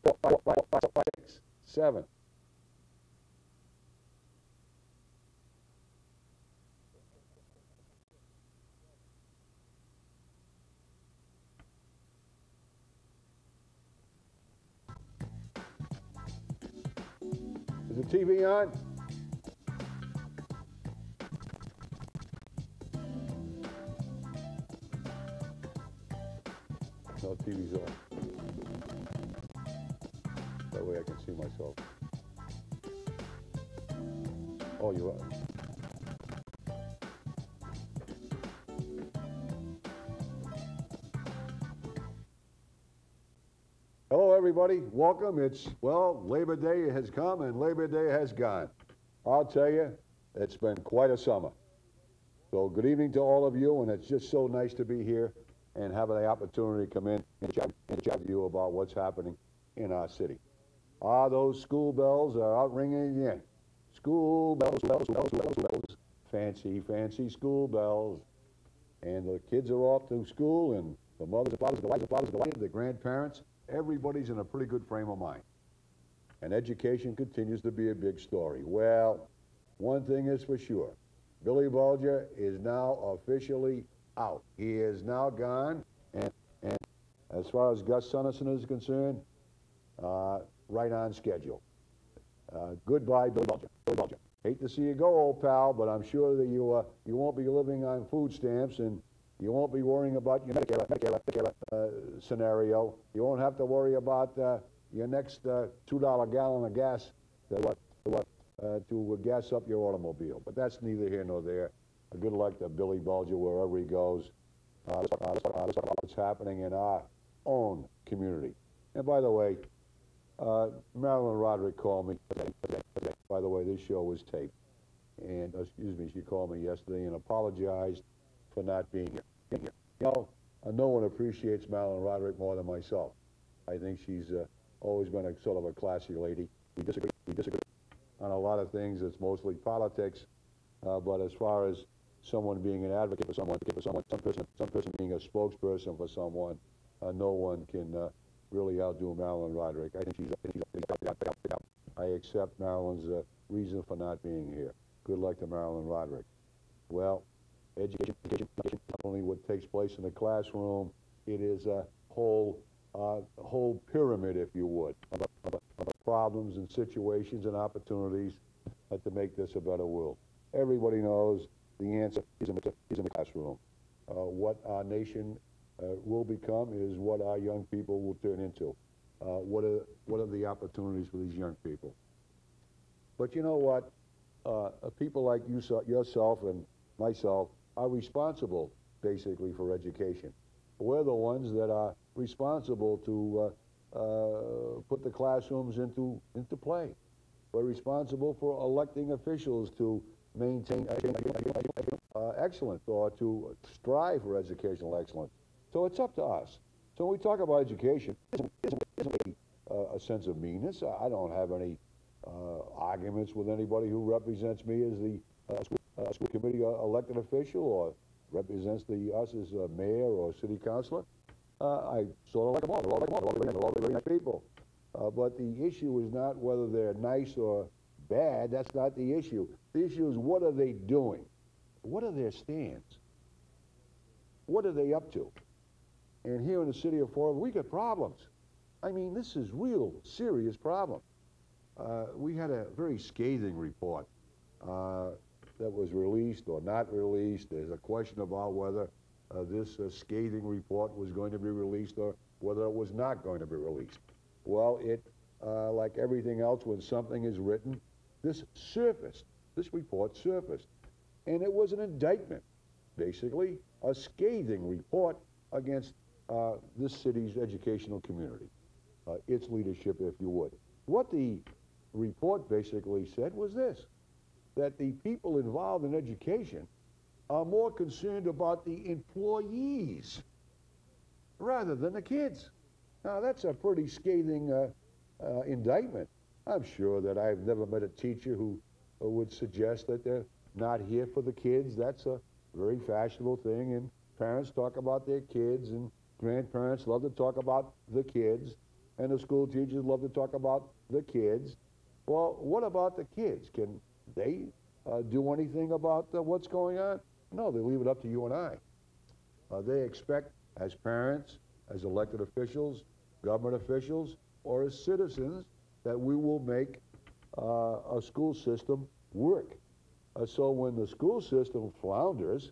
6, 7. Is the TV on? No, TV's on. That way I can see myself. Oh, you are. Hello, everybody. Welcome. It's, well, Labor Day has come and Labor Day has gone. I'll tell you, it's been quite a summer. So good evening to all of you, and it's just so nice to be here and have the opportunity to come in and chat to you about what's happening in our city. Those school bells are out ringing again. School bells, fancy, fancy school bells. And the kids are off to school, and the mothers, the fathers, the wives, the grandparents, everybody's in a pretty good frame of mind. And education continues to be a big story. Well, one thing is for sure. Billy Bulger is now officially out. He is now gone, and as far as GUS Suneson is concerned, right on schedule. Goodbye, Billy Bulger. Hate to see you go, old pal, but I'm sure that you won't be living on food stamps, and you won't be worrying about your Medicare scenario. You won't have to worry about your next $2 gallon of gas to gas up your automobile. But that's neither here nor there. Good luck to Billy Bulger wherever he goes. What's happening in our own community. And by the way, Marilyn Roderick called me. By the way, this show was taped. And, excuse me, she called me yesterday and apologized for not being here. You know, no one appreciates Marilyn Roderick more than myself. I think she's always been a sort of a classy lady. We disagree on a lot of things. It's mostly politics. But as far as someone being an advocate for someone, some person being a spokesperson for someone, no one can really outdo Marilyn Roderick. I think I accept Marilyn's reason for not being here. Good luck to Marilyn Roderick. Well, education not only what takes place in the classroom, it is a whole pyramid, if you would, of problems and situations and opportunities to make this a better world. Everybody knows the answer is in the classroom. What our nation will become is what our young people will turn into. What are the opportunities for these young people? But you know what? People like yourself and myself are responsible, basically, for education. We're the ones that are responsible to put the classrooms into play. We're responsible for electing officials to maintain excellence or to strive for educational excellence. So it's up to us. So when we talk about education, it isn't a sense of meanness. I don't have any arguments with anybody who represents me as the school committee elected official or represents us as a mayor or city councilor. I sort of like them all. They're all very nice people. But the issue is not whether they're nice or bad. That's not the issue. The issue is, what are they doing? What are their stands? What are they up to? And here in the city of Florida, we got problems. I mean, this is real serious problem. We had a very scathing report that was released or not released. There's a question about whether this scathing report was going to be released or whether it was not going to be released. Well, it, like everything else, when something is written, this report surfaced. And it was an indictment, basically, a scathing report against this city's educational community, its leadership, if you would. What the report basically said was this, that the people involved in education are more concerned about the employees rather than the kids. Now, that's a pretty scathing indictment. I'm sure that I've never met a teacher who would suggest that they're not here for the kids. That's a very fashionable thing, and parents talk about their kids, and grandparents love to talk about the kids. and the school teachers love to talk about the kids. Well, what about the kids? Can they do anything about what's going on? No, they leave it up to you and I. They expect, as parents, as elected officials, government officials, or as citizens, that we will make a school system work. So when the school system flounders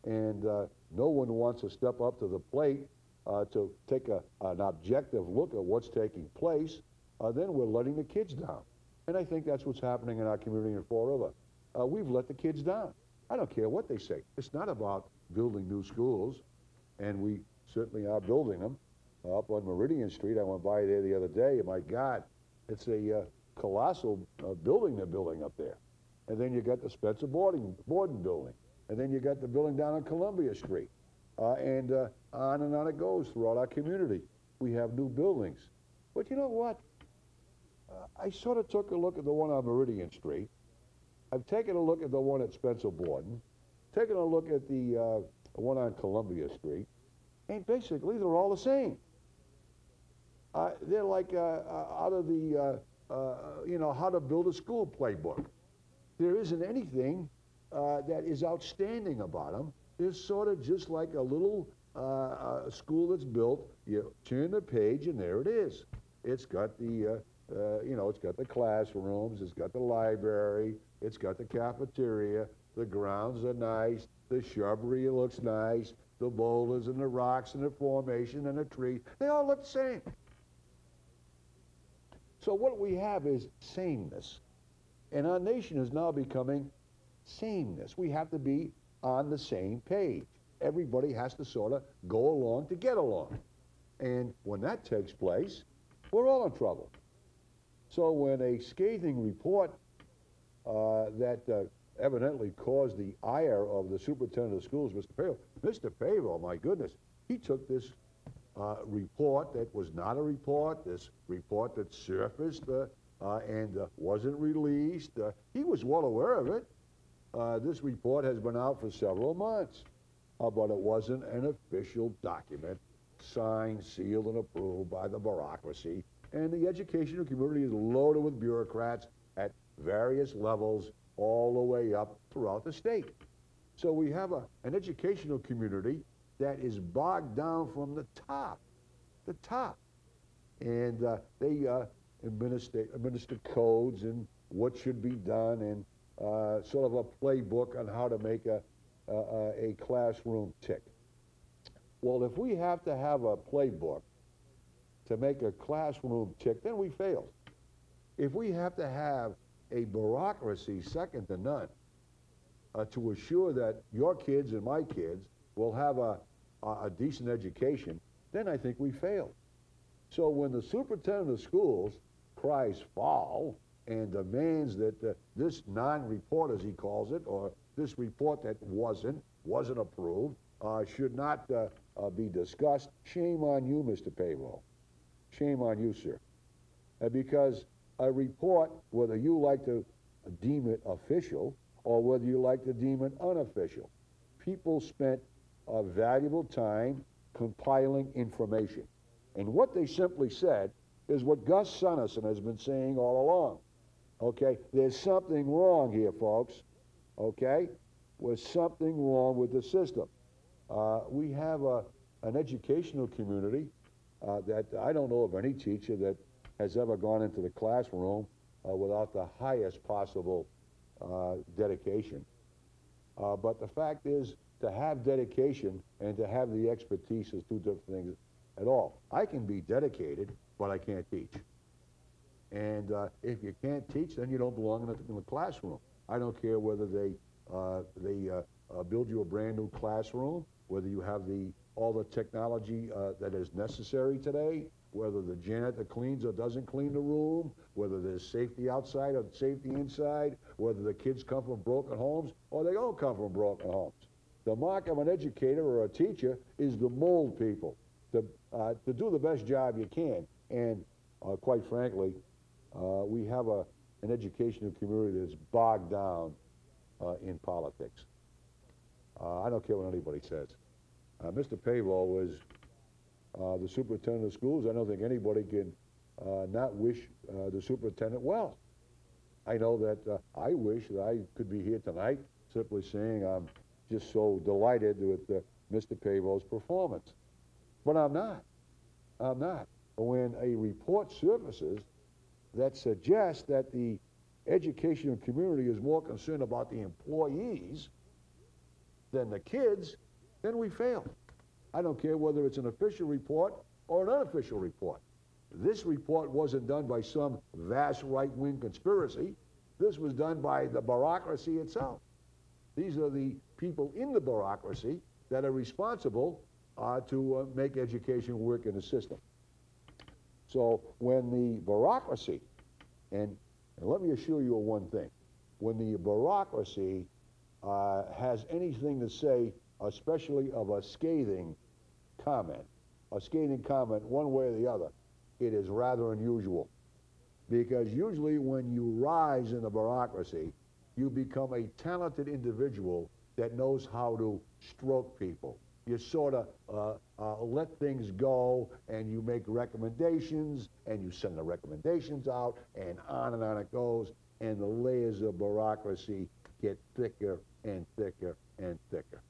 and no one wants to step up to the plate to take an objective look at what's taking place, then we're letting the kids down. And I think that's what's happening in our community in Fall River. We've let the kids down. I don't care what they say. It's not about building new schools, and we certainly are building them. Up on Meridian Street, I went by there the other day, and my God, it's a colossal building they're building up there. And then you got the Spencer Borden building. And then you got the building down on Columbia Street. And on it goes throughout our community. We have new buildings. But you know what? I sort of took a look at the one on Meridian Street. I've taken a look at the one at Spencer Borden, taken a look at the one on Columbia Street, and basically they're all the same. They're like out of the, you know, how to build a school playbook. There isn't anything that is outstanding about them. They're sort of just like a little school that's built. You turn the page and there it is. It's got the, you know, it's got the classrooms, it's got the library, it's got the cafeteria, the grounds are nice, the shrubbery looks nice, the boulders and the rocks and the formation and the trees, they all look the same. So what we have is sameness. And our nation is now becoming sameness. We have to be on the same page. Everybody has to sort of go along to get along. And when that takes place, we're all in trouble. So when a scathing report that evidently caused the ire of the superintendent of schools, Mr. Pavo, my goodness, he took this report that was not a report, this report that surfaced and wasn't released. He was well aware of it. This report has been out for several months, but it wasn't an official document signed, sealed, and approved by the bureaucracy. And the educational community is loaded with bureaucrats at various levels all the way up throughout the state. So we have an educational community that is bogged down from the top. And they administer codes and what should be done and sort of a playbook on how to make a classroom tick. Well, if we have to have a playbook to make a classroom tick, then we failed. If we have to have a bureaucracy second to none to assure that your kids and my kids will have a decent education, then I think we failed. So when the superintendent of schools cries foul and demands that this non-report, as he calls it, or this report that wasn't approved, should not be discussed, shame on you, Mr. Payroll. Shame on you, sir. Because a report, whether you like to deem it official or whether you like to deem it unofficial, people spent valuable time compiling information. And what they simply said is what GUS Suneson has been saying all along. Okay, there's something wrong here, folks. Okay, there's something wrong with the system. We have an educational community that I don't know of any teacher that has ever gone into the classroom without the highest possible dedication. But the fact is, to have dedication and to have the expertise is two different things at all. I can be dedicated, but I can't teach. And if you can't teach, then you don't belong in the classroom. I don't care whether they build you a brand new classroom, whether you have all the technology that is necessary today, whether the janitor cleans or doesn't clean the room, whether there's safety outside or safety inside, whether the kids come from broken homes or they don't come from broken homes. The mark of an educator or a teacher is to mold people, to do the best job you can. And quite frankly, we have an educational community that's bogged down in politics. I don't care what anybody says. Mr. Pavo was the superintendent of schools, I don't think anybody can not wish the superintendent well. I know that I wish that I could be here tonight simply saying I'm just so delighted with Mr. Pavo's performance. But I'm not. I'm not. When a report surfaces that suggests that the educational community is more concerned about the employees than the kids, then we fail. I don't care whether it's an official report or an unofficial report. This report wasn't done by some vast right-wing conspiracy. This was done by the bureaucracy itself. These are the people in the bureaucracy that are responsible to make education work in the system. So when the bureaucracy, and let me assure you of one thing, when the bureaucracy has anything to say, especially of a scathing comment one way or the other, it is rather unusual. Because usually when you rise in the bureaucracy, you become a talented individual that knows how to stroke people. You sort of let things go, and you make recommendations, and you send the recommendations out, and on it goes, and the layers of bureaucracy get thicker and thicker and thicker.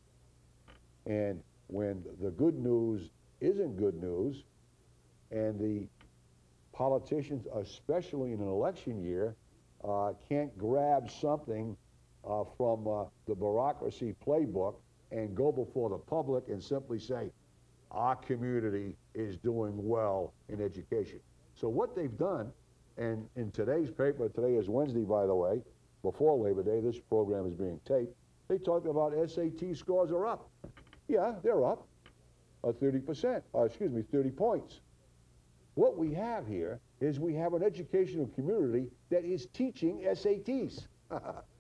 And when the good news isn't good news, and the politicians, especially in an election year, can't grab something from the bureaucracy playbook and go before the public and simply say, our community is doing well in education. So what they've done, and in today's paper, today is Wednesday, by the way, before Labor Day, this program is being taped, they talked about SAT scores are up. Yeah, they're up 30%, 30 points. What we have here is we have an educational community that is teaching SATs.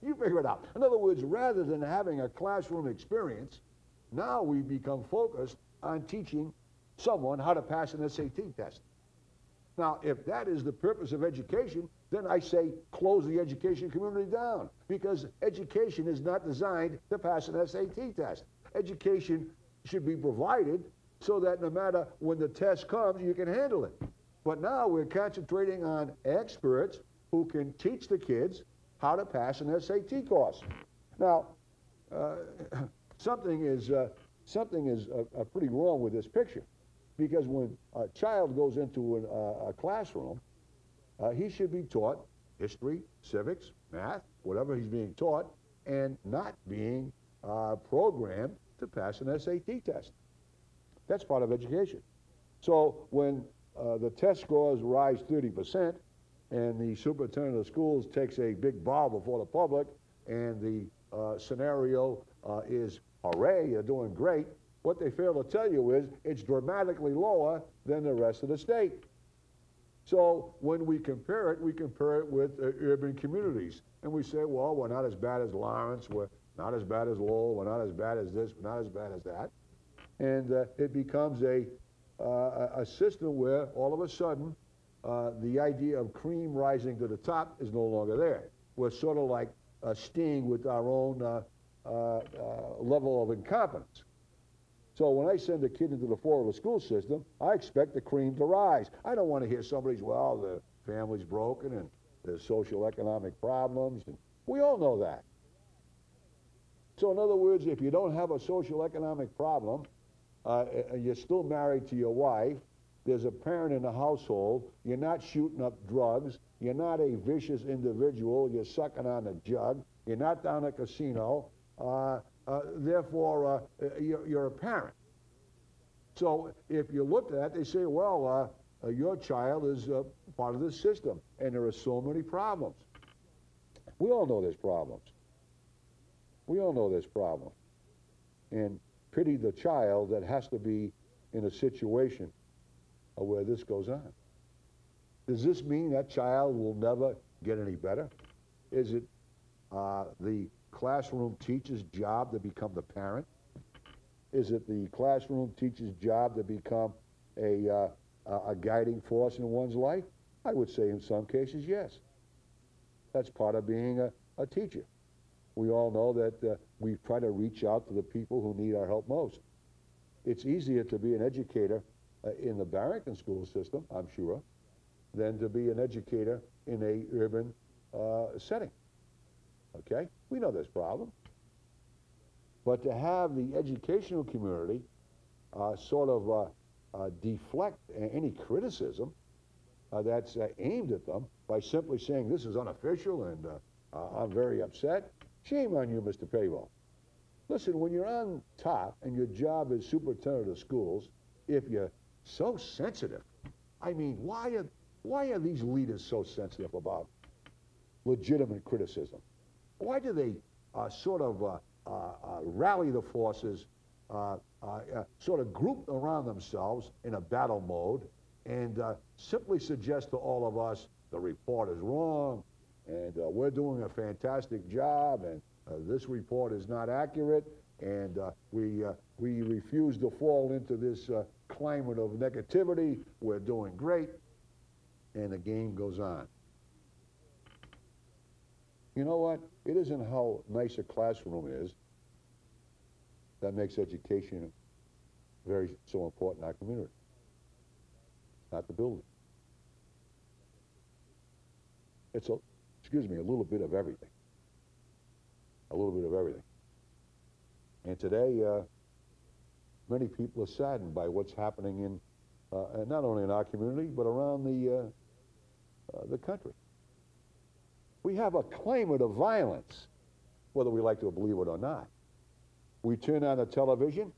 You figure it out. In other words, rather than having a classroom experience, now we become focused on teaching someone how to pass an SAT test. Now, if that is the purpose of education, then I say close the education community down, because education is not designed to pass an SAT test. Education should be provided so that no matter when the test comes, you can handle it. But now we're concentrating on experts who can teach the kids how to pass an SAT course. Now, something is pretty wrong with this picture, because when a child goes into a classroom, he should be taught history, civics, math, whatever he's being taught, and not being programmed to pass an SAT test. That's part of education. So when the test scores rise 30%, and the superintendent of schools takes a big bow before the public, and the scenario is, hooray, you're doing great, what they fail to tell you is it's dramatically lower than the rest of the state. So when we compare it with urban communities. And we say, well, we're not as bad as Lawrence, we're not as bad as Lowell, we're not as bad as this, we're not as bad as that. And it becomes a system where all of a sudden the idea of cream rising to the top is no longer there. We're sort of like staying with our own level of incompetence. So when I send a kid into the Florida school system, I expect the cream to rise. I don't want to hear somebody's, well, the family's broken and there's social economic problems. And we all know that. So in other words, if you don't have a social economic problem, you're still married to your wife, there's a parent in the household, you're not shooting up drugs, you're not a vicious individual, you're sucking on a jug, you're not down at a casino, therefore you're a parent. So if you look at that, they say, well, your child is part of this system, and there are so many problems. We all know there's problems. We all know there's problems. And pity the child that has to be in a situation where this goes on. Does this mean that child will never get any better? Is it the classroom teacher's job to become the parent? Is it the classroom teacher's job to become a guiding force in one's life? I would say in some cases, yes. That's part of being a teacher. We all know that we try to reach out to the people who need our help most. It's easier to be an educator in the Barrington school system, I'm sure, than to be an educator in a urban setting. Okay? We know there's problems. But to have the educational community sort of deflect any criticism that's aimed at them by simply saying this is unofficial and I'm very upset, shame on you, Mr. Payroll. Listen, when you're on top and your job is superintendent of schools, if you're so sensitive, I mean, why are these leaders so sensitive about legitimate criticism? Why do they sort of rally the forces, sort of group around themselves in a battle mode and simply suggest to all of us the report is wrong and we're doing a fantastic job and this report is not accurate and we refuse to fall into this climate of negativity, we're doing great, and the game goes on. You know what? It isn't how nice a classroom is that makes education so important in our community. Not the building. It's a little bit of everything. A little bit of everything. And today, many people are saddened by what's happening in, not only in our community, but around the country. We have a climate of violence, whether we like to believe it or not. We turn on the television,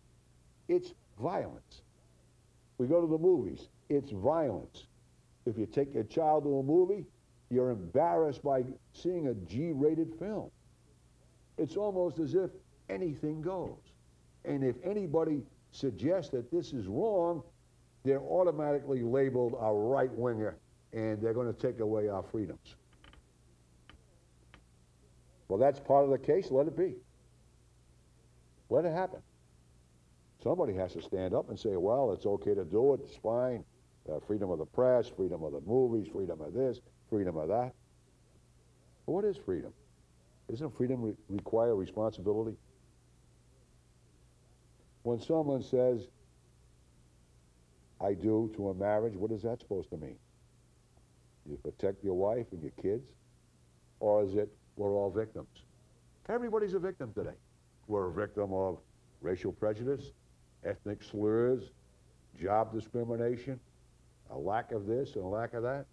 it's violence. We go to the movies, it's violence. If you take your child to a movie, you're embarrassed by seeing a G-rated film. It's almost as if anything goes. And if anybody suggests that this is wrong, they're automatically labeled a right-winger and they're going to take away our freedoms. Well, that's part of the case. Let it be. Let it happen. Somebody has to stand up and say, well, it's okay to do it. It's fine. Freedom of the press, freedom of the movies, freedom of this, freedom of that. But what is freedom? Doesn't freedom require responsibility? When someone says, I do to a marriage, what is that supposed to mean? You protect your wife and your kids? Or is it, we're all victims? Everybody's a victim today. We're a victim of racial prejudice, ethnic slurs, job discrimination, a lack of this and a lack of that.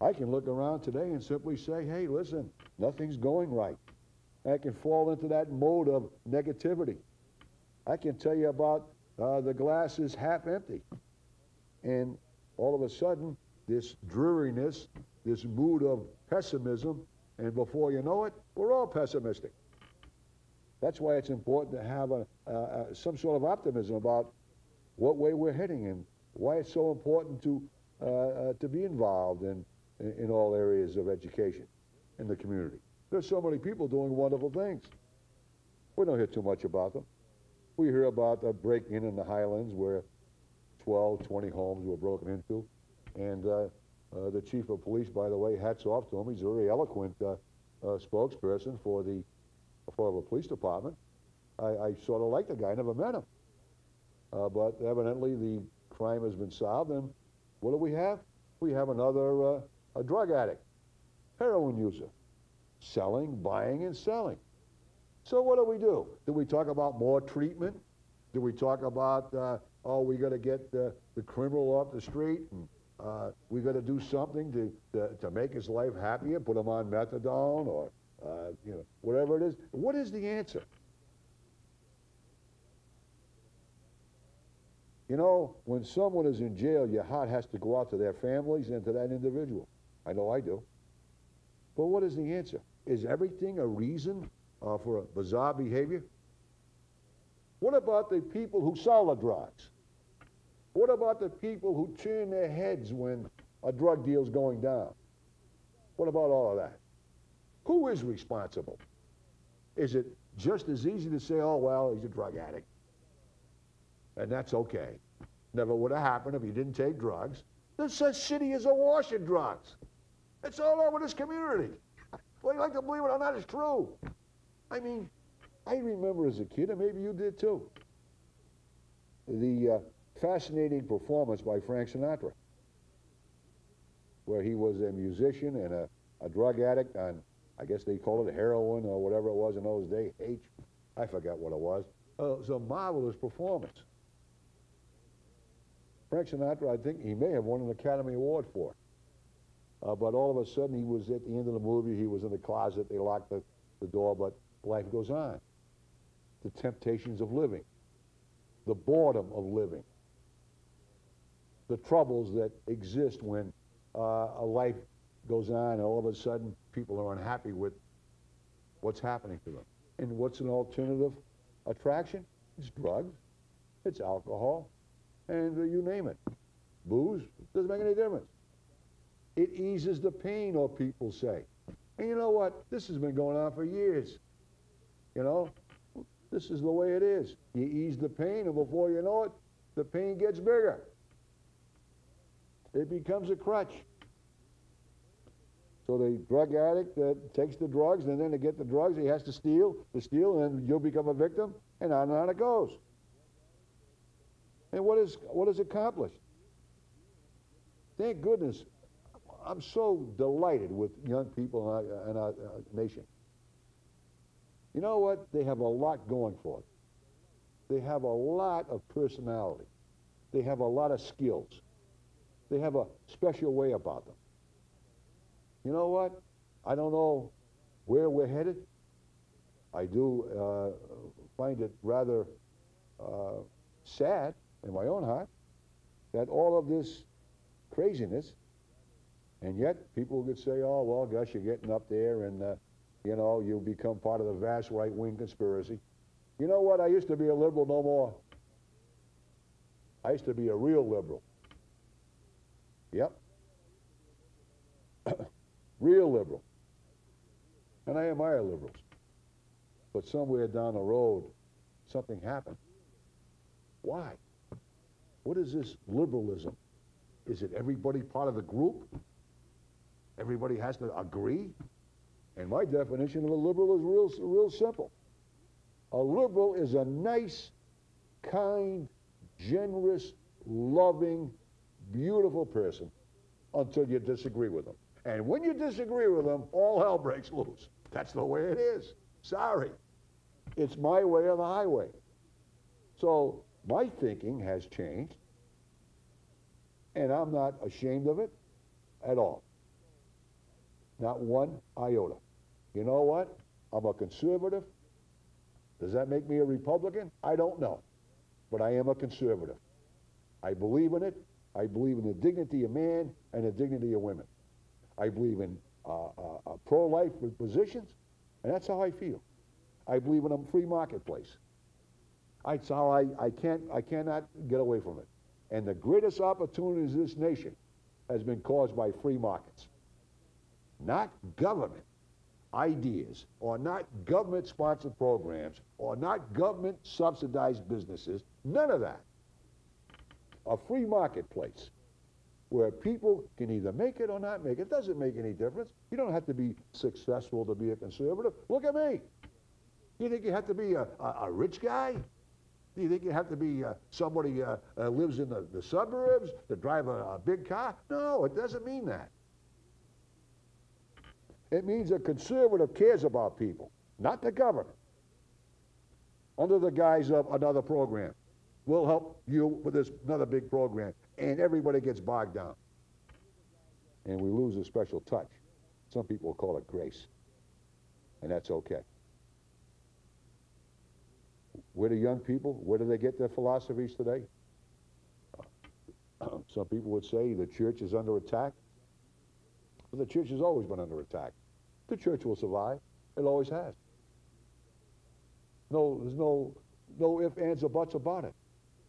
I can look around today and simply say, hey, listen, nothing's going right. I can fall into that mode of negativity. I can tell you about the glass is half empty. And all of a sudden, this dreariness, this mood of pessimism, and before you know it, we're all pessimistic. That's why it's important to have some sort of optimism about what way we're heading and why it's so important to be involved in all areas of education in the community. There's so many people doing wonderful things. We don't hear too much about them. We hear about the break-in in the Highlands where 12, 20 homes were broken into. And the chief of police, by the way, hats off to him. He's a very eloquent spokesperson for the police department. I sort of like the guy, never met him. But evidently the crime has been solved, and what do we have? We have another a drug addict, heroin user, selling, buying, and selling. So what do? Do we talk about more treatment? Do we talk about, oh, we got to get the criminal off the street, and we got to do something to make his life happier, put him on methadone or, you know, whatever it is? What is the answer? You know, when someone is in jail, your heart has to go out to their families and to that individual. I know I do. But what is the answer? Is everything a reason for a bizarre behavior? What about the people who sell the drugs? What about the people who turn their heads when a drug deal's going down? What about all of that? Who is responsible? Is it just as easy to say, oh, well, he's a drug addict, and that's okay? Never would have happened if he didn't take drugs. This city is awash in drugs. It's all over this community. Well, you like to believe it or not, it's true. I mean, I remember as a kid, and maybe you did too, the fascinating performance by Frank Sinatra, where he was a musician and a drug addict on, I guess they call it heroin or whatever it was in those days, I forgot what it was. It was a marvelous performance. Frank Sinatra, I think he may have won an Academy Award for it. But all of a sudden, he was at the end of the movie, he was in the closet, they locked the door, but life goes on. The temptations of living, the boredom of living, the troubles that exist when a life goes on and all of a sudden people are unhappy with what's happening to them. And what's an alternative attraction? It's drugs, it's alcohol, and you name it. Booze, doesn't make any difference. It eases the pain, or people say. And you know what? This has been going on for years. You know, this is the way it is. You ease the pain, and before you know it, the pain gets bigger. It becomes a crutch. So the drug addict takes the drugs, and then to get the drugs, he has to steal, and then you'll become a victim, and on it goes. And what is accomplished? Thank goodness, I'm so delighted with young people in our nation. You know what? They have a lot going for them. They have a lot of personality. They have a lot of skills. They have a special way about them. You know what? I don't know where we're headed. I do find it rather sad in my own heart that all of this craziness, and yet people could say, oh, well, gosh, you're getting up there and, you know, you become part of the vast right-wing conspiracy. You know what? I used to be a liberal no more. I used to be a real liberal. Yep. Real liberal. And I admire liberals. But somewhere down the road, something happened. Why? What is this liberalism? Is it everybody part of the group? Everybody has to agree? And my definition of a liberal is real simple. A liberal is a nice, kind, generous, loving, beautiful person until you disagree with them. And when you disagree with them, all hell breaks loose. That's the way it is. Sorry. It's my way or the highway. So my thinking has changed, and I'm not ashamed of it at all. Not one iota. You know what? I'm a conservative. Does that make me a Republican? I don't know. But I am a conservative. I believe in it. I believe in the dignity of man and the dignity of women. I believe in pro-life positions, and that's how I feel. I believe in a free marketplace. That's how I cannot get away from it. And the greatest opportunities in this nation has been caused by free markets. Not government ideas, or not government-sponsored programs, or not government-subsidized businesses. None of that. A free marketplace where people can either make it or not make it. It doesn't make any difference. You don't have to be successful to be a conservative. Look at me. You think you have to be a rich guy? Do you think you have to be somebody lives in the suburbs to drive a big car? No, it doesn't mean that. It means a conservative cares about people, not the government. Under the guise of another program. We'll help you with this another big program, and everybody gets bogged down. And we lose a special touch. Some people call it grace, and that's okay. Where do young people, where do they get their philosophies today? Some people would say the church is under attack. But the church has always been under attack. The church will survive. It always has. No, there's no ifs, ands, or buts about it.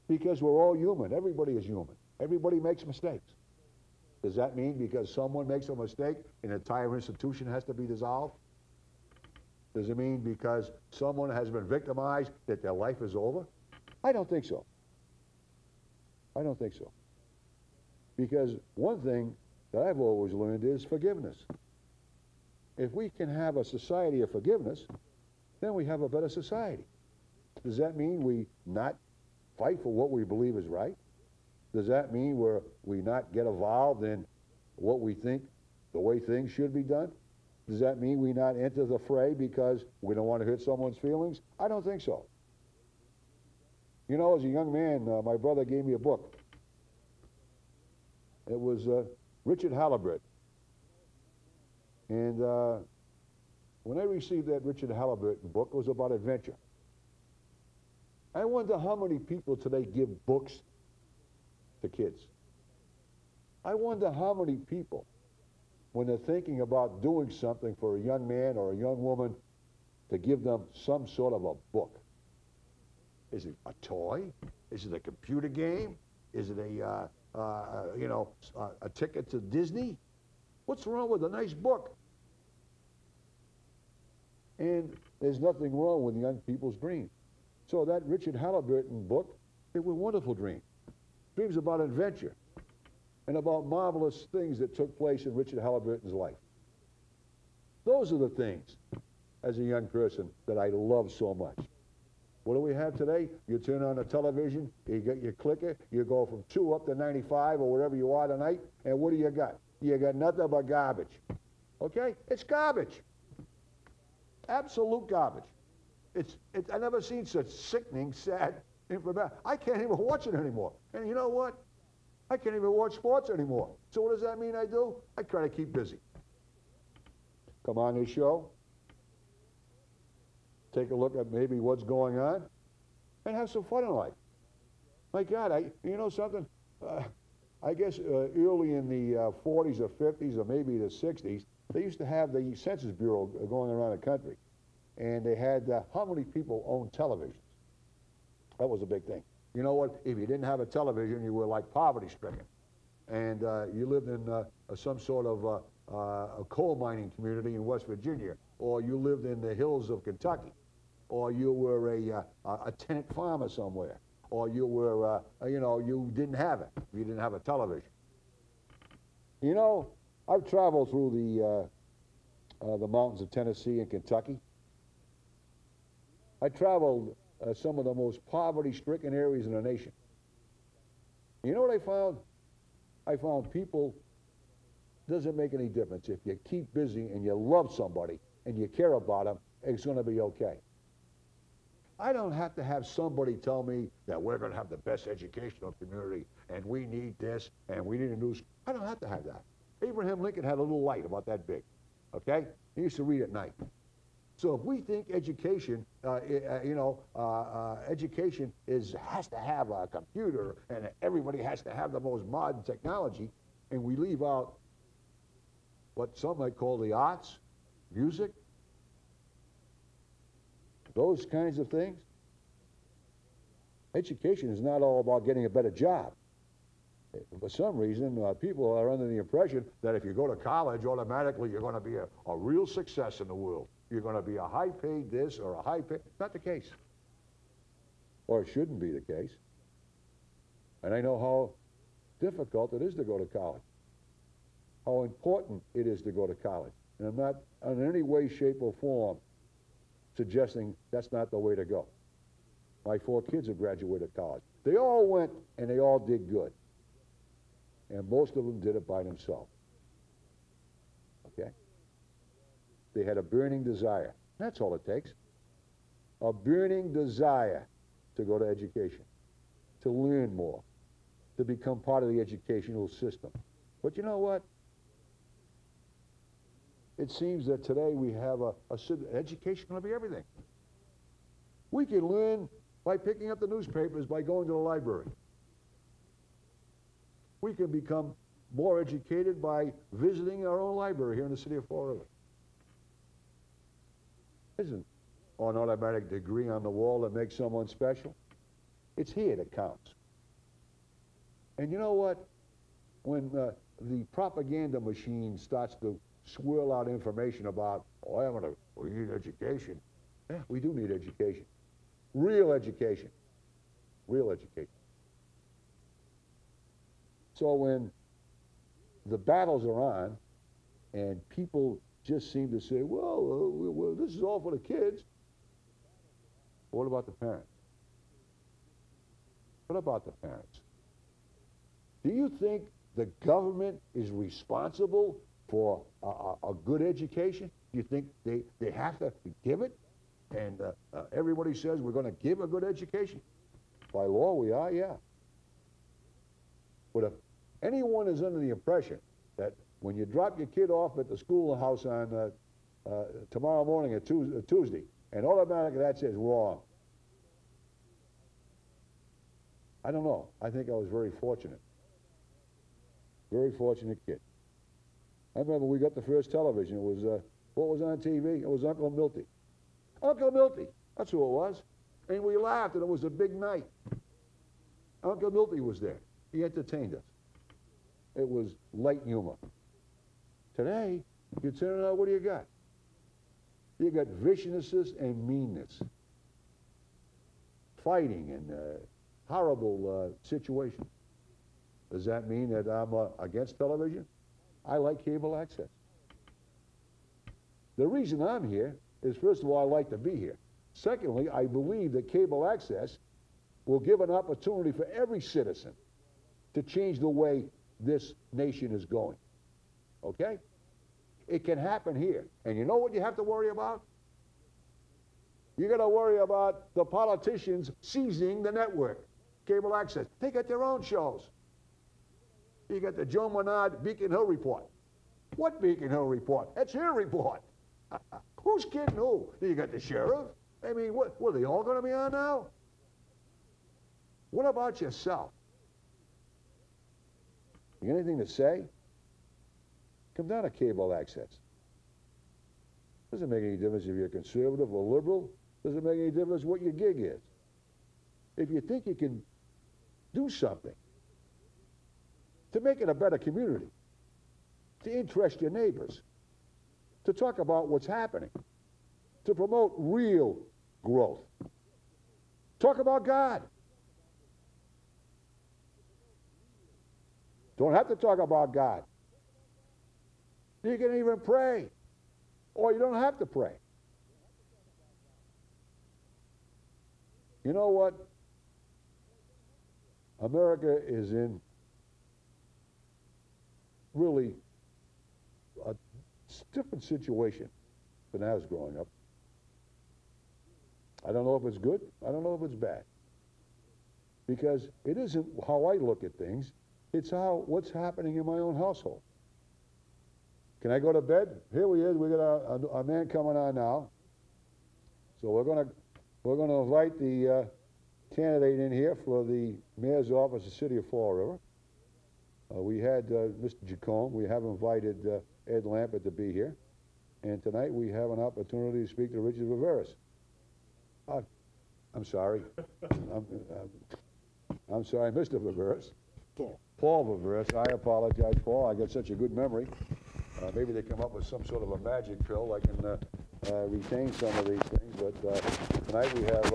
Because we're all human. Everybody is human. Everybody makes mistakes. Does that mean because someone makes a mistake, an entire institution has to be dissolved? Does it mean because someone has been victimized that their life is over? I don't think so. I don't think so. Because one thing that I've always learned is forgiveness. If we can have a society of forgiveness, then we have a better society. Does that mean we not fight for what we believe is right? Does that mean we not get involved in what we think, the way things should be done? Does that mean we not enter the fray because we don't want to hurt someone's feelings? I don't think so. You know, as a young man, my brother gave me a book. It was Richard Halliburton. And when I received that Richard Halliburton book, it was about adventure. I wonder how many people today give books to kids. I wonder how many people, when they're thinking about doing something for a young man or a young woman, to give them some sort of a book. Is it a toy? Is it a computer game? Is it a ticket to Disney? What's wrong with a nice book? And there's nothing wrong with young people's dreams. So that Richard Halliburton book, it was a wonderful dream. Dreams about adventure and about marvelous things that took place in Richard Halliburton's life. Those are the things, as a young person, that I love so much. What do we have today? You turn on the television, you get your clicker, you go from 2 up to 95 or wherever you are tonight, and what do you got? You got nothing but garbage. Okay? It's garbage. Absolute garbage. I've never seen such sickening, sad information. I can't even watch it anymore. And you know what? I can't even watch sports anymore. So what does that mean I do? I try to keep busy. Come on this show. Take a look at maybe what's going on and have some fun in life. My God, you know something? I guess early in the 40s or 50s or maybe the 60s, they used to have the Census Bureau going around the country. And they had how many people owned televisions. That was a big thing. You know what? If you didn't have a television, you were like poverty-stricken. And you lived in some sort of a coal mining community in West Virginia, or you lived in the hills of Kentucky, or you were a tenant farmer somewhere, or you were, you didn't have it. You didn't have a television. You know, I've traveled through the mountains of Tennessee and Kentucky. I traveled some of the most poverty-stricken areas in the nation. You know what I found? I found people, doesn't make any difference. If you keep busy and you love somebody and you care about them, it's going to be okay. I don't have to have somebody tell me that we're going to have the best educational community and we need this and we need a new. I don't have to have that. Abraham Lincoln had a little light about that big, okay? He used to read at night. So if we think education, education has to have a computer and everybody has to have the most modern technology, and we leave out what some might call the arts, music, those kinds of things. Education is not all about getting a better job. For some reason, people are under the impression that if you go to college, automatically you're going to be a real success in the world. You're going to be a high-paid this or a high-paid. Not the case. Or it shouldn't be the case. And I know how difficult it is to go to college. How important it is to go to college. And I'm not in any way, shape, or form suggesting that's not the way to go. My 4 kids have graduated college. They all went and they all did good. And most of them did it by themselves. Okay? They had a burning desire. That's all it takes. A burning desire to go to education, to learn more, to become part of the educational system. But you know what? It seems that today we have education going to be everything. We can learn by picking up the newspapers, by going to the library. We can become more educated by visiting our own library here in the city of Fall River. Isn't an automatic degree on the wall that makes someone special. It's here that counts. And you know what? When the propaganda machine starts to swirl out information about, we need education. Yeah, we do need education. Real education. Real education. So when the battles are on and people just seem to say, well, this is all for the kids. What about the parents? What about the parents? Do you think the government is responsible for a good education? Do you think they have to give it? And everybody says we're going to give a good education. By law, we are, yeah. But if anyone is under the impression that when you drop your kid off at the schoolhouse on tomorrow morning at Tuesday, and automatically that says wrong, I don't know. I think I was very fortunate. Very fortunate kid. I remember we got the first television. It was, what was on TV? It was Uncle Milty. Uncle Milty, that's who it was. And we laughed, and it was a big night. Uncle Milty was there. He entertained us. It was light humor. Today, you turn it out, what do you got? You got viciousness and meanness. Fighting and horrible situations. Does that mean that I'm against television? I like cable access. The reason I'm here is, first of all, I like to be here. Secondly, I believe that cable access will give an opportunity for every citizen to change the way this nation is going. Okay? It can happen here. And you know what you have to worry about? You got to worry about the politicians seizing the network, cable access. They got their own shows. You got the Joe Menard Beacon Hill Report. What Beacon Hill Report? That's her report. Who's kidding who? You got the sheriff. I mean, what are they all going to be on now? What about yourself? You got anything to say? Come down to cable access. Doesn't make any difference if you're conservative or liberal. Doesn't make any difference what your gig is. If you think you can do something to make it a better community, to interest your neighbors, to talk about what's happening, to promote real growth. Talk about God. Don't have to talk about God. You can even pray, or you don't have to pray. You know what? America is in really a different situation than I was growing up. I don't know if it's good. I don't know if it's bad. Because it isn't how I look at things. It's what's happening in my own household. Can I go to bed? Here we is. We got a man coming on now. So we're gonna invite the candidate in here for the mayor's office of the city of Fall River. We had Mr. Jacome. We have invited Ed Lampert to be here. And tonight we have an opportunity to speak to Richard Viveros. I'm sorry. I'm sorry, Mr. Viveros. Paul Vavers. I apologize, Paul. I got such a good memory. Maybe they come up with some sort of a magic pill. I can retain some of these things. But tonight we have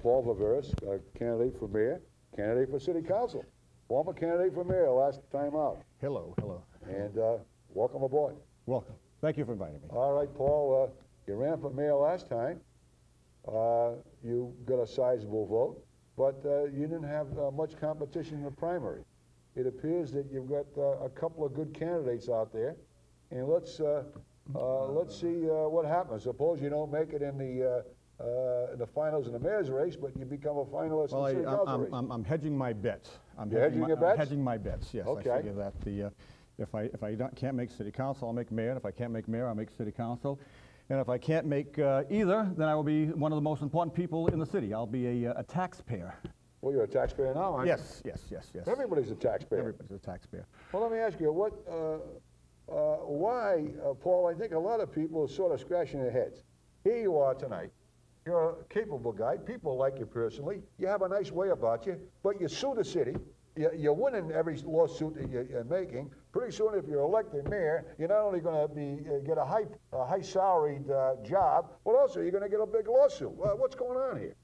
Paul Vavers, candidate for mayor, candidate for city council, former candidate for mayor last time out. Hello, hello. And welcome aboard. Welcome. Thank you for inviting me. All right, Paul, you ran for mayor last time. You got a sizable vote, but you didn't have much competition in the primary. It appears that you've got a couple of good candidates out there, and let's see what happens. Suppose you don't make it in the finals in the mayor's race, but you become a finalist in the city council race. I'm hedging my bets. You're hedging your bets? I'm hedging my bets, yes. Okay. I figure that if I can't make city council, I'll make mayor. And if I can't make mayor, I'll make city council. And if I can't make either, then I will be one of the most important people in the city. I'll be a taxpayer. Well, you're a taxpayer now, aren't you? Yes. Everybody's a taxpayer. Everybody's a taxpayer. Well, let me ask you, why, Paul, I think a lot of people are sort of scratching their heads. Here you are tonight. You're a capable guy. People like you personally. You have a nice way about you, but you sue the city. You're winning every lawsuit that you're making. Pretty soon, if you're elected mayor, you're not only going to get a high salaried job, but also you're going to get a big lawsuit. What's going on here?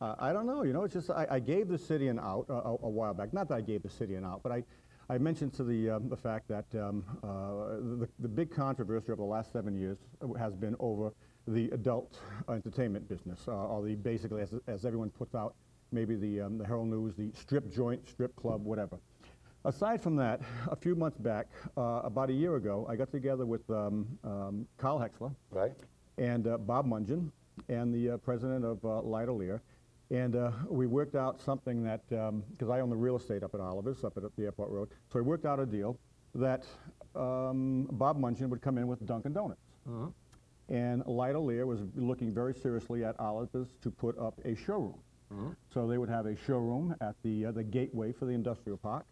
I don't know. You know, it's just I gave the city an out a while back. Not that I gave the city an out, but I mentioned to the fact that the big controversy over the last 7 years has been over the adult entertainment business, or basically, as everyone puts out, maybe the Herald News, the strip joint, strip club, whatever. Aside from that, a few months back, about a year ago, I got together with Carl Hexler, Right. and Bob Mungin, and the president of Light-O-Lear, and we worked out something that, because I own the real estate up at Oliver's, up at the Airport Road, so we worked out a deal that Bob Mungin would come in with Dunkin' Donuts. And Light-O-Lear was looking very seriously at Oliver's to put up a showroom. So they would have a showroom at the gateway for the industrial park.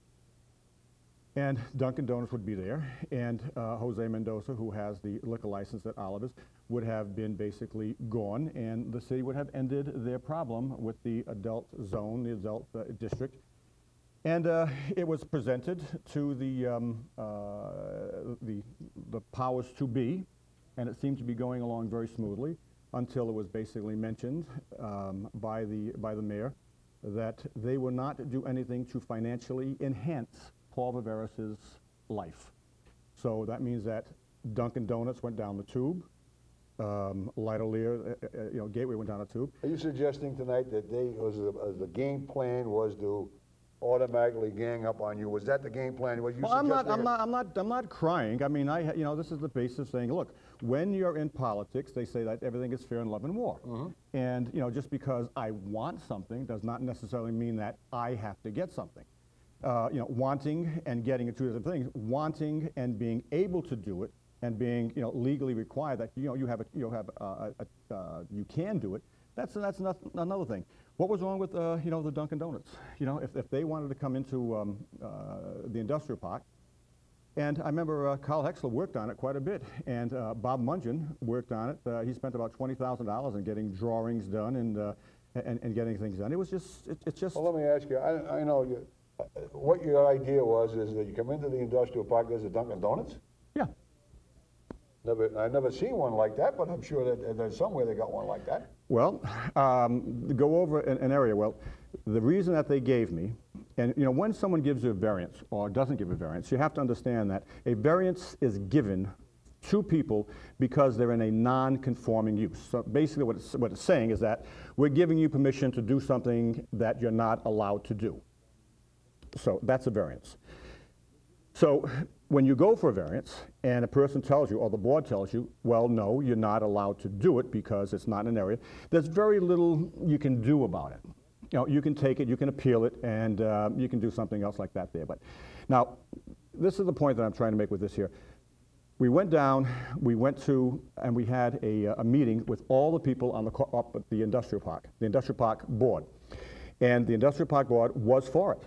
And Dunkin' Donuts would be there, and Jose Mendoza, who has the liquor license at Oliver's, would have been basically gone, and the city would have ended their problem with the adult zone, the adult district. And it was presented to the powers to be, and it seemed to be going along very smoothly until it was basically mentioned by the mayor that they would not do anything to financially enhance Paul Vavers' life. So that means that Dunkin' Donuts went down the tube, Light-O-Lear, Gateway went down the tube. Are you suggesting tonight that the game plan was to automatically gang up on you? Was that the game plan? Was you well, I'm not crying. I mean, this is the basis of saying, look, when you're in politics, they say that everything is fair in love and war. And just because I want something does not necessarily mean that I have to get something. Wanting and getting are two different things. Wanting and being able to do it, and being legally required that you can do it. That's another thing. What was wrong with the Dunkin' Donuts? If they wanted to come into the industrial park, and I remember Carl Hexler worked on it quite a bit, and Bob Mungin worked on it. He spent about $20,000 in getting drawings done and getting things done. It was just it's just. Well, let me ask you. I know you. What your idea was is that you come into the industrial park. There's a Dunkin' Donuts. Yeah. I've never seen one like that, but I'm sure that there's somewhere they got one like that. Well, go over an area. Well, the reason that they gave me, and when someone gives you a variance or doesn't give a variance, you have to understand that a variance is given to people because they're in a non-conforming use. So basically what it's saying is that we're giving you permission to do something that you're not allowed to do. So that's a variance. So when you go for a variance and a person tells you, or the board tells you, well, no, you're not allowed to do it because it's not an area, there's very little you can do about it. You can take it, you can appeal it, and you can do something else like that there. But now, this is the point that I'm trying to make with this here. We went down, we went to, and we had a meeting with all the people on up at the industrial park board. And the industrial park board was for it.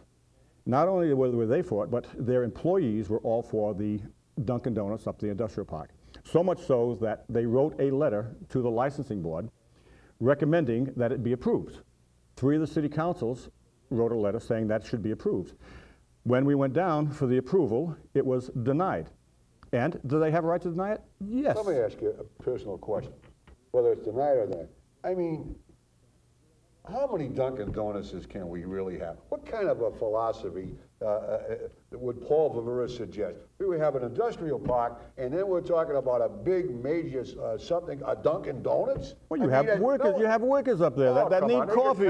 Not only were they for it, but their employees were all for the Dunkin' Donuts up the industrial park. So much so that they wrote a letter to the licensing board recommending that it be approved. 3 of the city councils wrote a letter saying that should be approved. When we went down for the approval, it was denied. And do they have a right to deny it? Yes. Let me ask you a personal question, whether it's denied or not. I mean, how many Dunkin' Donuts can we really have? What kind of a philosophy would Paul Vavers suggest? Here we have an industrial park, and then we're talking about a big major a Dunkin' Donuts? Well, you have workers up there that need coffee.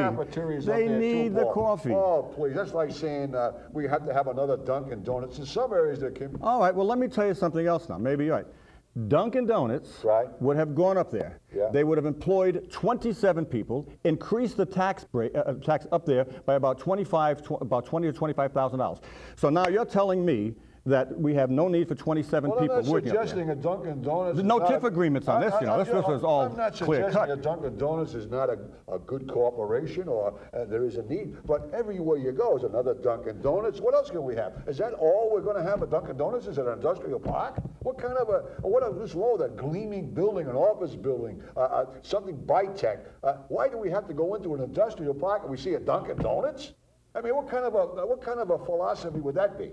They need the coffee. Oh, please, that's like saying we have to have another Dunkin' Donuts. In some areas there can be. All right, well, let me tell you something else now. Maybe you're right. Dunkin' Donuts would have gone up there. Yeah. They would have employed 27 people, increased the tax up there by about $20,000 to $25,000. So now you're telling me that we have no need for 27 people working up there. I'm not suggesting a Dunkin' Donuts. There's no TIF agreements on this, This is all clear cut. I'm not suggesting a Dunkin' Donuts is not a good corporation or there is a need, but everywhere you go is another Dunkin' Donuts. What else can we have? Is that all we're going to have at Dunkin' Donuts? Is it an industrial park? What kind of this law, that gleaming building, an office building, something bi-tech? Why do we have to go into an industrial park and we see a Dunkin' Donuts? I mean, what kind of a philosophy would that be?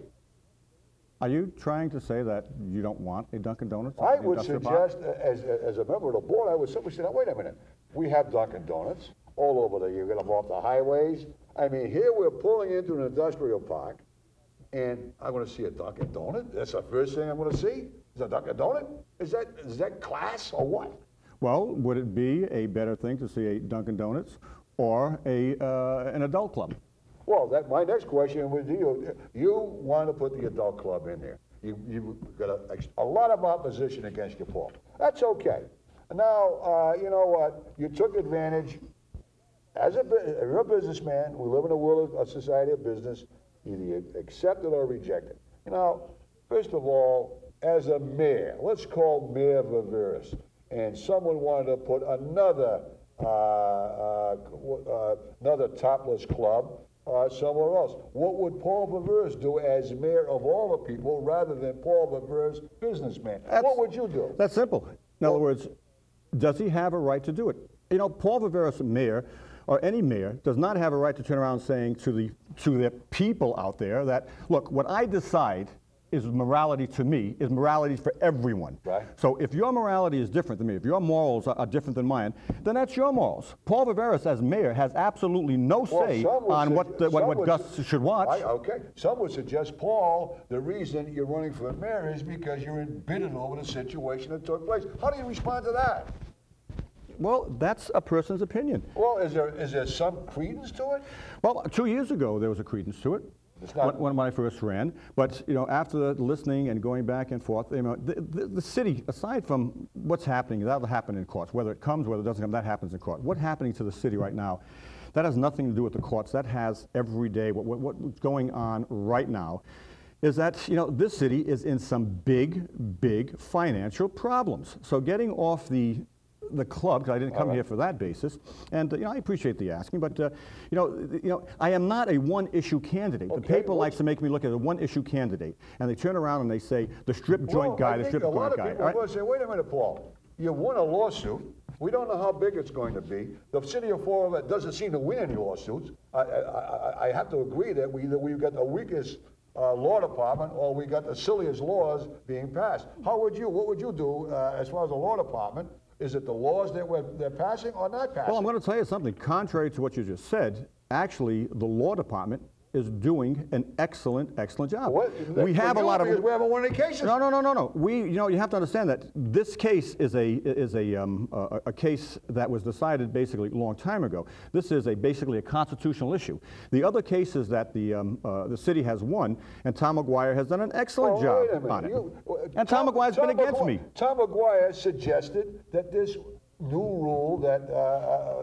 Are you trying to say that you don't want a Dunkin' Donuts? I would suggest, as a member of the board, I would simply say, wait a minute, we have Dunkin' Donuts all over there. You're going to go off the highways. I mean, here we're pulling into an industrial park, and I'm going to see a Dunkin' Donut. That's the first thing I'm going to see, is a Dunkin' Donut. Is that class or what? Well, would it be a better thing to see a Dunkin' Donuts or an adult club. Well, my next question was you want to put the adult club in there. You've got a lot of opposition against you, Paul. That's okay. Now, you know what? You took advantage. You're a businessman. We live in a world of a society of business. Either you accept it or reject it. You know, first of all, as a mayor, let's call Mayor Vavers, and someone wanted to put another topless club somewhere else. What would Paul Vavers do as mayor of all the people rather than Paul Vavers, businessman? What would you do? That's simple. In other words, does he have a right to do it? You know, Paul Vavers, mayor, or any mayor, does not have a right to turn around saying to the people out there that, look, what I decide is morality to me, is morality for everyone. Right. So if your morality is different than me, if your morals are different than mine, then that's your morals. Paul Vavers, as mayor, has absolutely no say on what GUS should watch. Okay. Some would suggest, Paul, the reason you're running for mayor is because you're embittered over the situation that took place. How do you respond to that? Well, that's a person's opinion. Well, is there some credence to it? Well, 2 years ago, there was a credence to it. When I first ran, but you know, after listening and going back and forth, you know, the city, aside from what's happening, that'll happen in courts. Whether it comes, whether it doesn't come, that happens in court. What's happening to the city right now, that has nothing to do with the courts. That has every day. What's going on right now is that, you know, this city is in some big financial problems. So getting off the club, because I didn't come here for that basis, and you know, I appreciate the asking, but you know, I am not a one-issue candidate. Okay, the paper likes to make me look at a one-issue candidate, and they turn around and they say the strip joint guy, the strip joint guy. A lot of people are going to say, wait a minute, Paul, you won a lawsuit. We don't know how big it's going to be. The city of Fall River doesn't seem to win any lawsuits. I have to agree that we've got the weakest law department, or we got the silliest laws being passed. What would you do as far as the law department? Is it the laws that they're passing or not passing? Well, I'm going to tell you something. Contrary to what you just said, actually, the law department is doing an excellent job. We have a lot of. We haven't won any cases. No. You know, you have to understand that this case is a case that was decided basically a long time ago. This is basically a constitutional issue. The other cases that the city has won, and Tom McGuire has done an excellent job on it. And Tom McGuire's been against me. Tom McGuire suggested that this new rule that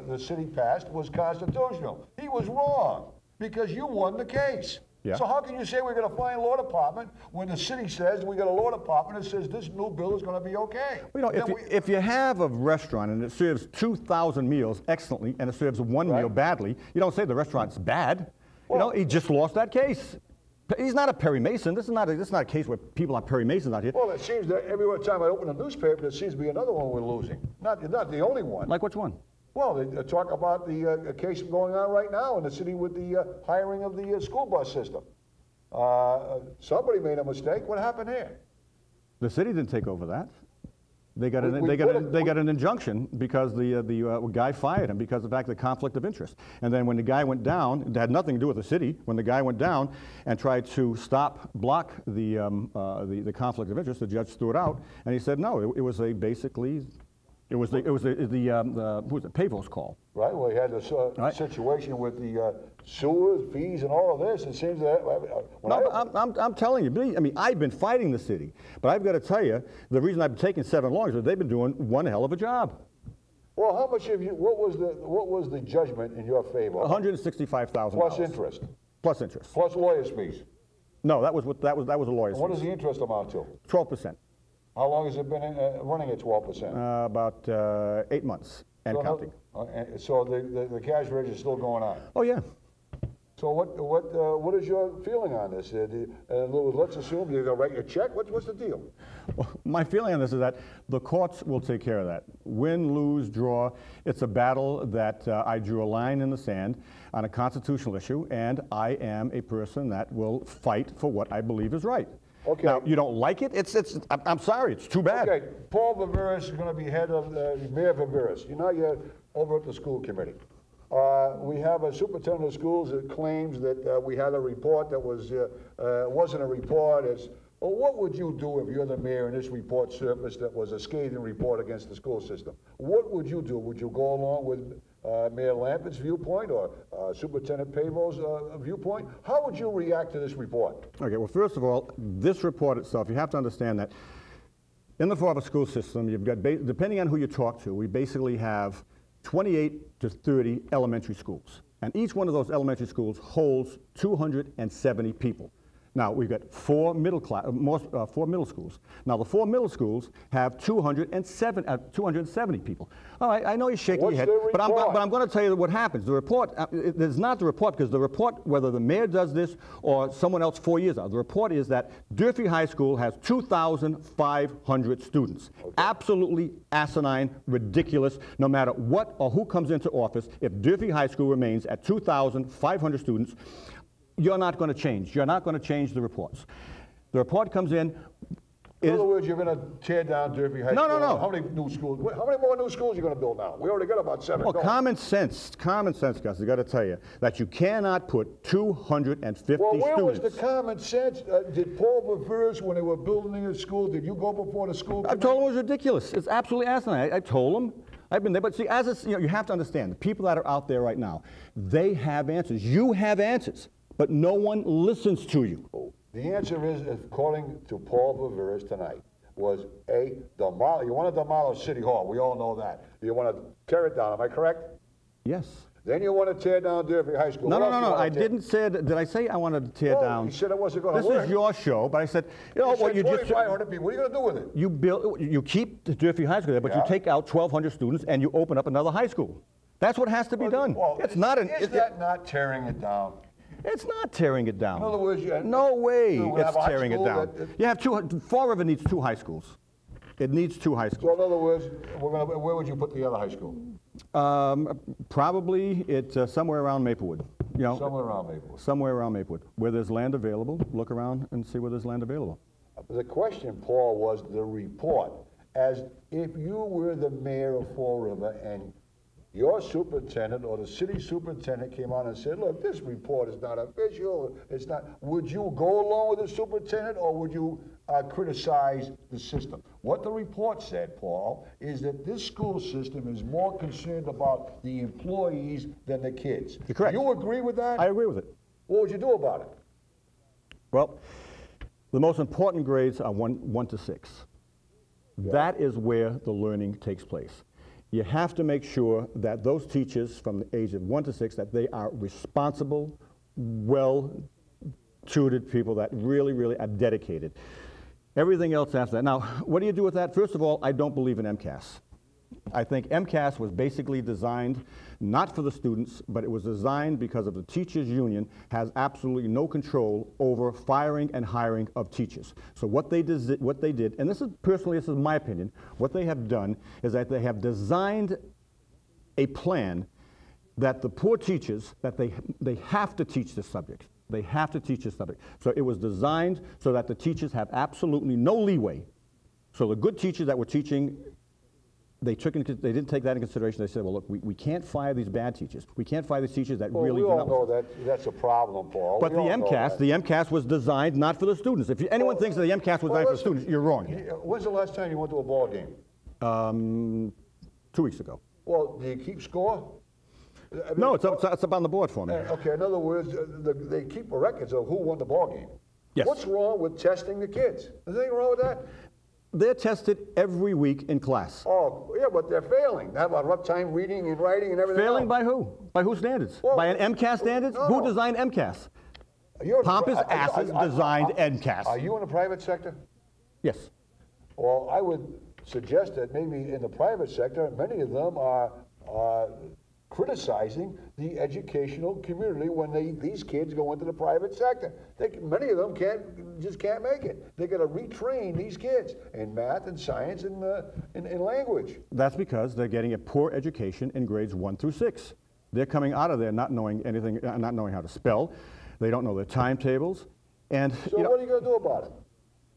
the city passed was constitutional. He was wrong, because you won the case. Yeah. So how can you say we're going to find law department when the city says we got a law department that says this new bill is going to be okay? Well, you know, if you have a restaurant and it serves 2,000 meals excellently and it serves one meal badly, you don't say the restaurant's bad. Well, you know, he just lost that case. He's not a Perry Mason. This is not a case where people are Perry Masons out here. Well, it seems that every time I open a newspaper, there seems to be another one we're losing. Not the only one. Like which one? Well, they talk about the case going on right now in the city with the hiring of the school bus system. Somebody made a mistake. What happened here? The city didn't take over that. They got an injunction because the guy fired him because of the fact of the conflict of interest. And then when the guy went down, it had nothing to do with the city. When the guy went down and tried to block the conflict of interest, the judge threw it out, and he said no. It was basically. It was the Vavers call. Right. Well, he had this situation with the sewers, fees, and all of this. It seems that. I'm telling you. I mean, I've been fighting the city, but I've got to tell you, the reason I've been taking 7 long is that they've been doing one hell of a job. Well, how much have you? What was the judgment in your favor? $165,000 plus interest. Plus interest. Plus lawyers' fees. No, that was a lawyer's. What does the interest amount to? 12%. How long has it been running at 12%? About 8 months and counting. So the cash rate is still going on? Oh, yeah. So what is your feeling on this? Let's assume you're going to write your check. What's the deal? Well, my feeling on this is that the courts will take care of that. Win, lose, draw. It's a battle that I drew a line in the sand on a constitutional issue, and I am a person that will fight for what I believe is right. Okay. Now, you don't like it? I'm sorry, it's too bad. Okay, Paul Vavers is going to be head of Mayor Vavers. You know, you're over at the school committee. We have a superintendent of schools that claims that we had a report that wasn't a report. Well, what would you do if you're the mayor and this report surfaced that was a scathing report against the school system? What would you do? Would you go along with Mayor Lambert's viewpoint or Superintendent Pavo's viewpoint? How would you react to this report? Okay, well, first of all, this report itself, you have to understand that in the Vavers school system, you've got, depending on who you talk to, we basically have 28 to 30 elementary schools. And each one of those elementary schools holds 270 people. Now, we've got four middle schools. Now, the four middle schools have 270 people. All right, I know you're shaking your head, but I'm going to tell you what happens. The report, it's not the report, because the report, whether the mayor does this or someone else 4 years ago, the report is that Durfee High School has 2,500 students. Okay. Absolutely asinine, ridiculous, no matter what or who comes into office. If Durfee High School remains at 2,500 students, you're not going to change. You're not going to change the reports. The report comes in. In other words, you're going to tear down Durfee High School. No. How many new schools? How many more new schools are you going to build now? We already got about 7. Well, common sense, Gus, I got to tell you that you cannot put 250 students. Well, where was the common sense? Did Paul Viveros, when they were building a school, did you go before the school committee? I told him it was ridiculous. It's absolutely asinine. I told him. I've been there, but see, you have to understand, the people that are out there right now, they have answers. You have answers. But no one listens to you. The answer is, according to Paul Vavers tonight, was you want to demolish City Hall. We all know that. You want to tear it down. Am I correct? Yes. Then you want to tear down Durfee High School. No. I didn't say that. Did I say I wanted to tear down? You said it wasn't going to work. work. This is your show, but I said, you know what? You just 2,500 people. What are you going to do with it? You keep the Durfee High School there, but you take out 1,200 students and you open up another high school. That's what has to be done. Well, it's not an. Is that not tearing it down? It's not tearing it down. In other words, no way it's tearing it down. You have Fall River needs 2 high schools. It needs 2 high schools. So in other words, where would you put the other high school? Probably it's somewhere around Maplewood. You know, somewhere around Maplewood. Somewhere around Maplewood. Where there's land available, look around and see where there's land available. The question, Paul, was the report. As if you were the mayor of Fall River and your superintendent or the city superintendent came on and said, look, this report is not official, it's not, would you go along with the superintendent or would you criticize the system? What the report said, Paul, is that this school system is more concerned about the employees than the kids. You're correct. Do you agree with that? I agree with it. What would you do about it? Well, the most important grades are 1 to 6. Yeah. That is where the learning takes place. You have to make sure that those teachers from the age of 1 to 6, that they are responsible, well-tutored people that really, really are dedicated. Everything else after that. Now, what do you do with that? First of all, I don't believe in MCAS. I think MCAS was basically designed not for the students, but it was designed because of the teachers' union has absolutely no control over firing and hiring of teachers. So what they did, and this is my opinion, what they have done is that they have designed a plan that the poor teachers, that they have to teach this subject. They have to teach this subject. So it was designed so that the teachers have absolutely no leeway. So the good teachers that were teaching, they didn't take that into consideration. They said, well, look, we can't fire these bad teachers. We can't fire these teachers that really do not. We all know that's a problem, Paul. But the MCAS was designed not for the students. If anyone thinks that the MCAS was designed for the students, you're wrong. When's the last time you went to a ball game? 2 weeks ago. Well, do you keep score? I mean, no, it's up on the board for me. Okay, in other words, they keep records of who won the ball game. Yes. What's wrong with testing the kids? Is there anything wrong with that? They're tested every week in class. Oh, yeah, but they're failing. They have a rough time reading and writing and everything Failing else. By who? By whose standards? Well, by an MCAS standards? No. Who designed MCAS? Pompous asses designed MCAS. Are you in the private sector? Yes. Well, I would suggest that maybe in the private sector, many of them are criticizing the educational community when these kids go into the private sector. Many of them just can't make it. They're going to retrain these kids in math and science and in language. That's because they're getting a poor education in grades 1 through 6. They're coming out of there not knowing anything, not knowing how to spell. They don't know their timetables. And so what are you going to do about it?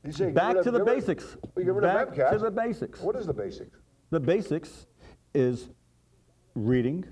You say back to the basics. Back to the basics. What is the basics? The basics is reading,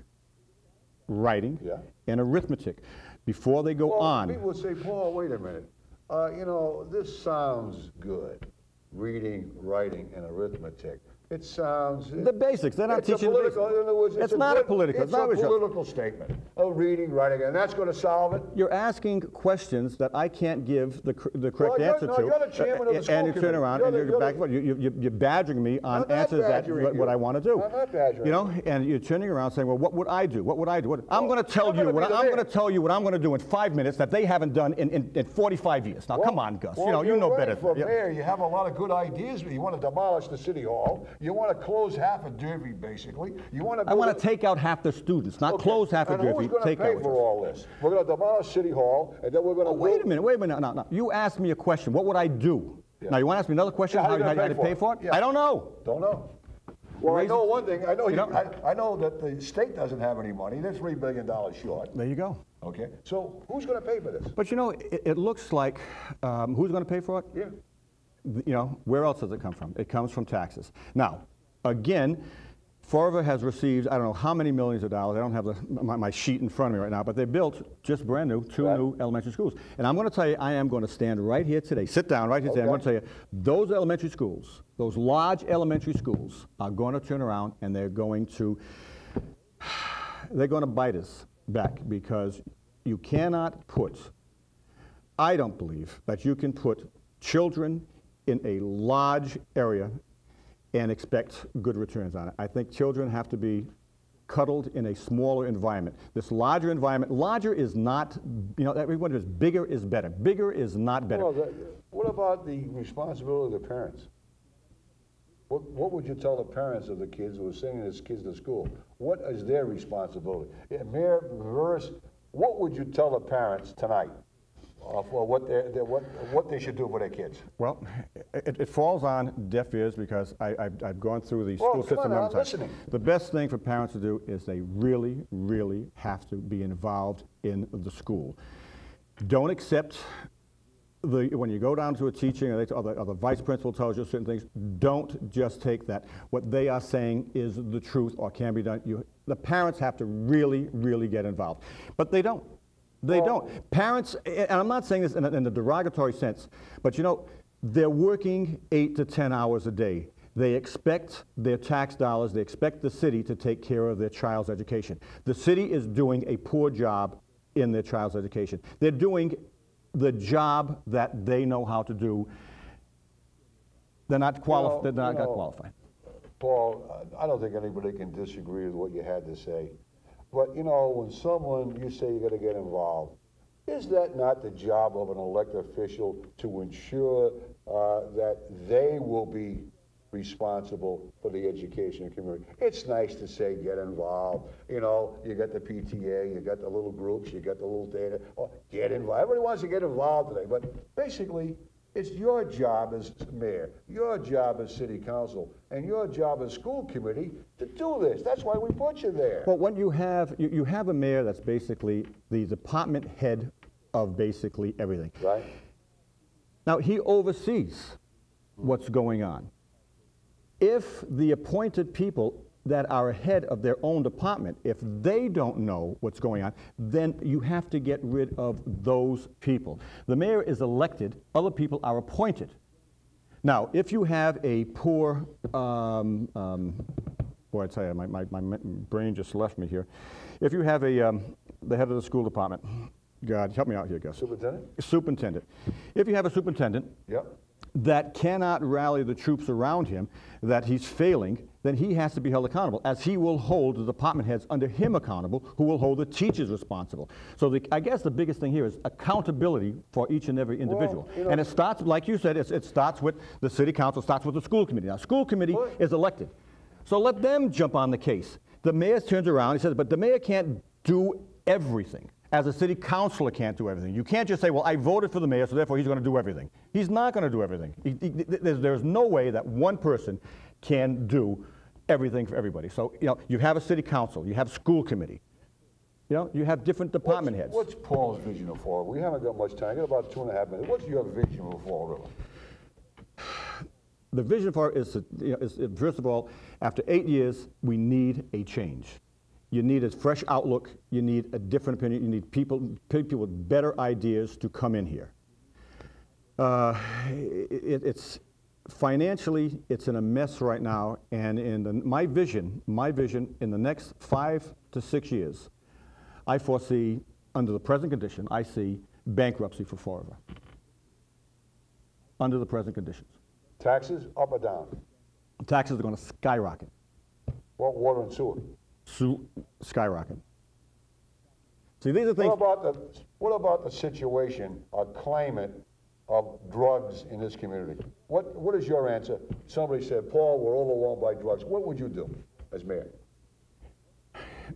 writing, and arithmetic. Before they go on. People would say, Paul, wait a minute. You know, this sounds good, reading, writing, and arithmetic. It sounds... The basics. They're not teaching the basics. In other words, it's not a political. It's a political statement of reading, writing, and that's going to solve it. You're asking questions that I can't give the correct answer to. You're the chairman of the school and you turn around and you're back. You're badgering me on answers that what I want to do. I'm not badgering you know, and you're turning around saying, well, what would I do? What would I do? I'm going to tell you what I'm going to tell you what I'm going to do in 5 minutes that they haven't done in 45 years. Now, come on, Gus. Well, you know better. For mayor, you have a lot of good ideas. You want to demolish the city hall. You want to close half of Derby, basically. You want to. I want to take out half the students, not close half of Derby. Who's going to pay for all this? We're going to demolish City Hall, and then we're going to. Wait a minute. No. You asked me a question. What would I do? Yeah. Now you want to ask me another question? Yeah, how to pay for it? Yeah. I don't know. Don't know. Well, I know one thing. I know that the state doesn't have any money. They're $3 billion short. There you go. Okay. So who's going to pay for this? But you know, it looks like who's going to pay for it? Yeah. You know, where else does it come from? It comes from taxes. Now, again, Forever has received, I don't know how many millions of dollars. I don't have my sheet in front of me right now, but they built, just brand new, two new elementary schools. And I'm going to tell you, I am going to stand right here today, sit down right here today, I'm going to tell you, those elementary schools, those large elementary schools are going to turn around and they're going to bite us back, because you cannot put, I don't believe that you can put children in a large area and expect good returns on it. I think children have to be cuddled in a smaller environment. This larger environment, larger is not, you know, everyone says bigger is better. Bigger is not better. Well, what about the responsibility of the parents? What would you tell the parents of the kids who are sending these kids to school? What is their responsibility? Mayor Viveros, what would you tell the parents tonight? For what they should do for their kids? Well, it falls on deaf ears, because I've gone through the school system many times. The best thing for parents to do is they really, really have to be involved in the school. Don't accept when you go down to a teaching or the vice principal tells you certain things, don't just take that. What they are saying is the truth or can be done. The parents have to really, really get involved. But they don't. They don't. Parents, and I'm not saying this in a derogatory sense, but you know, they're working 8 to 10 hours a day. They expect their tax dollars, they expect the city to take care of their child's education. The city is doing a poor job in their child's education. They're doing the job that they know how to do. They're not qualified. Paul, I don't think anybody can disagree with what you had to say. But, you know, when you say you got to get involved, is that not the job of an elected official to ensure that they will be responsible for the education community? It's nice to say get involved. You know, you got the PTA, you got the little groups, you got the little data. Oh, get involved. Everybody wants to get involved today. But basically, it's your job as mayor, your job as city council, and your job as school committee to do this. That's why we put you there. Well, when you have a mayor that's basically the department head of basically everything. Right. Now, he oversees what's going on. If the appointed people that are ahead of their own department, if they don't know what's going on, then you have to get rid of those people. The mayor is elected, other people are appointed. Now, if you have a poor, boy, I tell you, my brain just left me here. If you have the head of the school department, God, help me out here, Gus. Superintendent. If you have a superintendent that cannot rally the troops around him, that he's failing, then he has to be held accountable, as he will hold the department heads under him accountable, who will hold the teachers responsible. So I guess the biggest thing here is accountability for each and every individual. Well, you know, and it starts, like you said, it starts with the city council, starts with the school committee. Now, school committee is elected. So let them jump on the case. The mayor turns around, he says, but the mayor can't do everything. As a city councilor can't do everything. You can't just say, well, I voted for the mayor, so therefore he's going to do everything. He's not going to do everything. There's no way that one person can do everything for everybody. So, you know, you have a city council, you have school committee, you know, you have different department heads. What's Paul's vision of Fall? We haven't got much time. I got about 2.5 minutes. What's your vision of Fall River? The vision for it is, first of all, after 8 years, we need a change. You need a fresh outlook. You need a different opinion. You need people with better ideas to come in here. financially, it's in a mess right now, and in my vision, in the next 5 to 6 years, I foresee, under the present condition, I see bankruptcy for Fall River. Under the present conditions. Taxes up or down? Taxes are going to skyrocket. What, water and sewer? Skyrocket. See, these are things. What about the situation or climate of drugs in this community? What is your answer? Somebody said, Paul, we're overwhelmed by drugs. What would you do as mayor?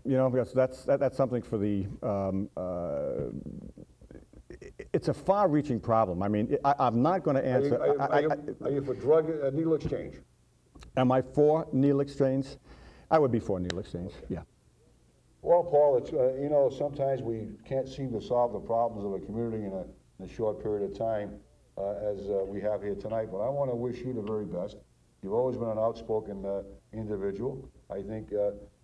You know, because that's something for the. It's a far-reaching problem. I mean, I'm not going to answer. Are you for drug needle exchange? Am I for needle exchange? I would be for needle exchange. Okay. Yeah. Well, Paul, it's you know, sometimes we can't seem to solve the problems of a community in a short period of time, as we have here tonight. But I want to wish you the very best. You've always been an outspoken individual. I think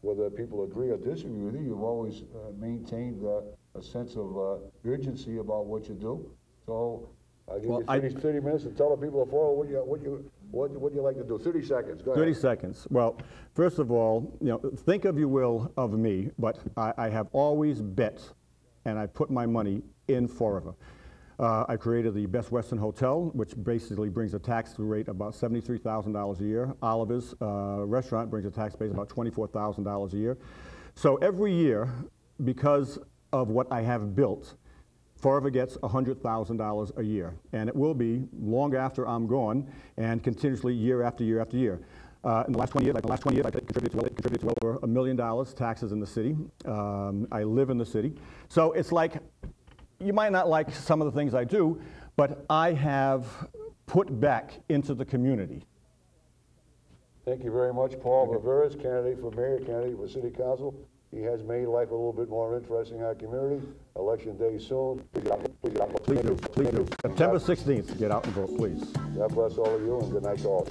whether people agree or disagree with you, you've always maintained a sense of urgency about what you do. So I'll give you 30 minutes to tell the people of Florida what you like to do. 30 seconds. Go ahead. 30 seconds. Well, first of all, you know, think of you will of me, but I have always bet, and I put my money in Fall River. I created the Best Western Hotel, which basically brings a tax rate about $73,000 a year. Oliver's restaurant brings a tax base about $24,000 a year. So every year, because of what I have built, Fall River gets $100,000 a year, and it will be long after I'm gone, and continuously year after year after year. In the last 20 years, I contributed to well over $1 million taxes in the city. I live in the city, so it's like, you might not like some of the things I do, but I have put back into the community. Thank you very much, Paul Vavers, candidate for mayor, candidate for city council. He has made life a little bit more interesting in our community. Election day soon. Please do. September 16th, get out and vote, please. God bless all of you, and good night to all.